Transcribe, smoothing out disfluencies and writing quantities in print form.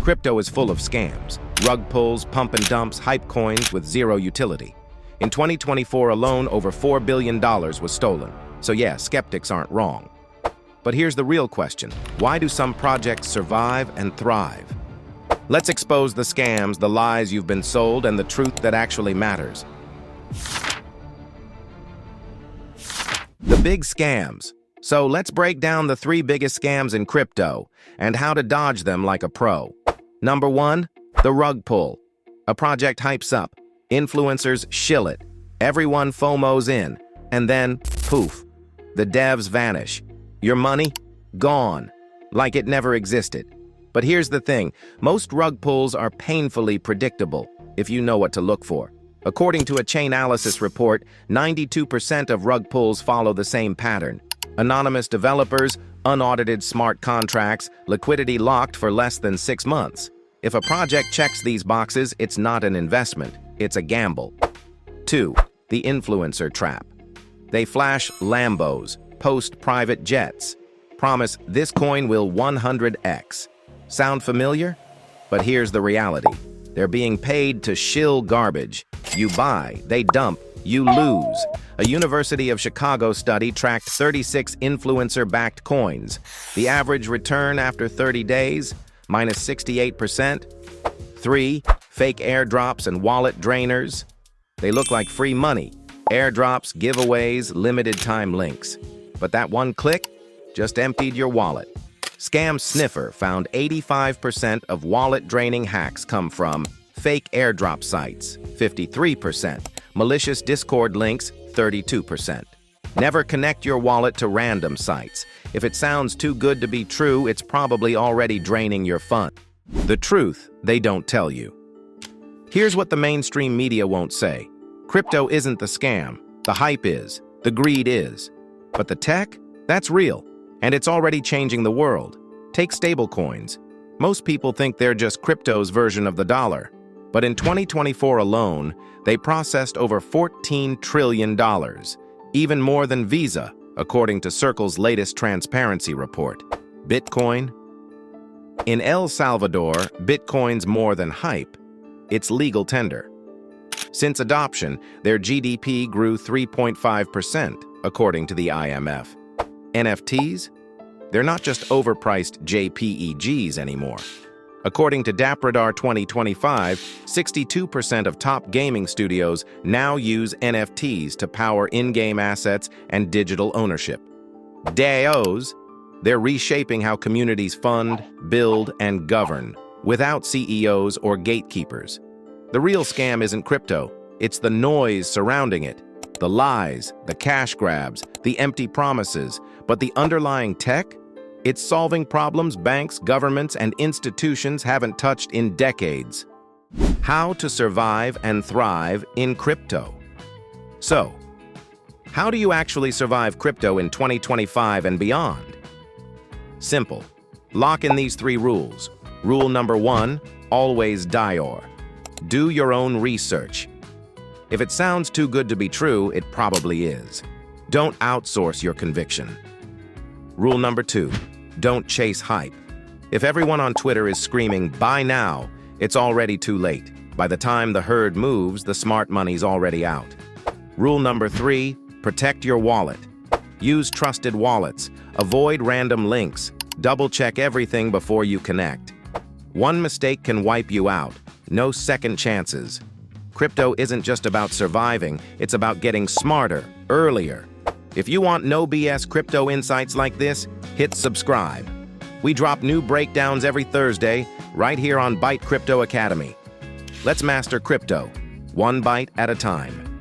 Crypto is full of scams, rug pulls, pump and dumps, hype coins with zero utility. In 2024 alone, over $4 billion was stolen. So yeah, skeptics aren't wrong. But here's the real question. Why do some projects survive and thrive? Let's expose the scams, the lies you've been sold, and the truth that actually matters. The big scams. So let's break down the 3 biggest scams in crypto and how to dodge them like a pro. Number 1, the rug pull. A project hypes up, influencers shill it, everyone FOMOs in, and then, poof, the devs vanish. Your money? Gone. Like it never existed. But here's the thing, most rug pulls are painfully predictable if you know what to look for. According to a Chainalysis report, 92% of rug pulls follow the same pattern. Anonymous developers, unaudited smart contracts, liquidity locked for less than 6 months. If a project checks these boxes, it's not an investment, it's a gamble. 2. The influencer trap. They flash Lambos, post private jets, promise this coin will 100x. Sound familiar? But here's the reality. They're being paid to shill garbage. You buy, they dump, you lose. A University of Chicago study tracked 36 influencer-backed coins. The average return after 30 days, minus 68%. 3. Fake airdrops and wallet drainers. They look like free money. Airdrops, giveaways, limited time links. But that one click just emptied your wallet. Scam Sniffer found 85% of wallet-draining hacks come from fake airdrop sites, 53%, malicious Discord links, 32%. Never connect your wallet to random sites. If it sounds too good to be true, it's probably already draining your funds. The truth, they don't tell you. Here's what the mainstream media won't say. Crypto isn't the scam. The hype is. The greed is. But the tech? That's real. And it's already changing the world. Take stablecoins. Most people think they're just crypto's version of the dollar. But in 2024 alone, they processed over $14 trillion, even more than Visa, according to Circle's latest transparency report. Bitcoin? In El Salvador, Bitcoin's more than hype. It's legal tender. Since adoption, their GDP grew 3.5%, according to the IMF. NFTs? They're not just overpriced JPEGs anymore. According to DAppRadar 2025, 62% of top gaming studios now use NFTs to power in-game assets and digital ownership. DAOs? They're reshaping how communities fund, build, and govern, without CEOs or gatekeepers. The real scam isn't crypto, it's the noise surrounding it. The lies, the cash grabs, the empty promises, but the underlying tech? It's solving problems banks, governments, and institutions haven't touched in decades. How to survive and thrive in crypto. So, how do you actually survive crypto in 2025 and beyond? Simple. Lock in these 3 rules. Rule number 1, always DAO. Do your own research. If it sounds too good to be true, it probably is. Don't outsource your conviction. Rule number 2, don't chase hype. If everyone on Twitter is screaming, buy now, it's already too late. By the time the herd moves, the smart money's already out. Rule number 3, protect your wallet. Use trusted wallets. Avoid random links. Double-check everything before you connect. One mistake can wipe you out. No second chances. Crypto isn't just about surviving, it's about getting smarter, earlier. If you want no BS crypto insights like this, hit subscribe. We drop new breakdowns every Thursday, right here on ByteCrypto Academy. Let's master crypto, one byte at a time.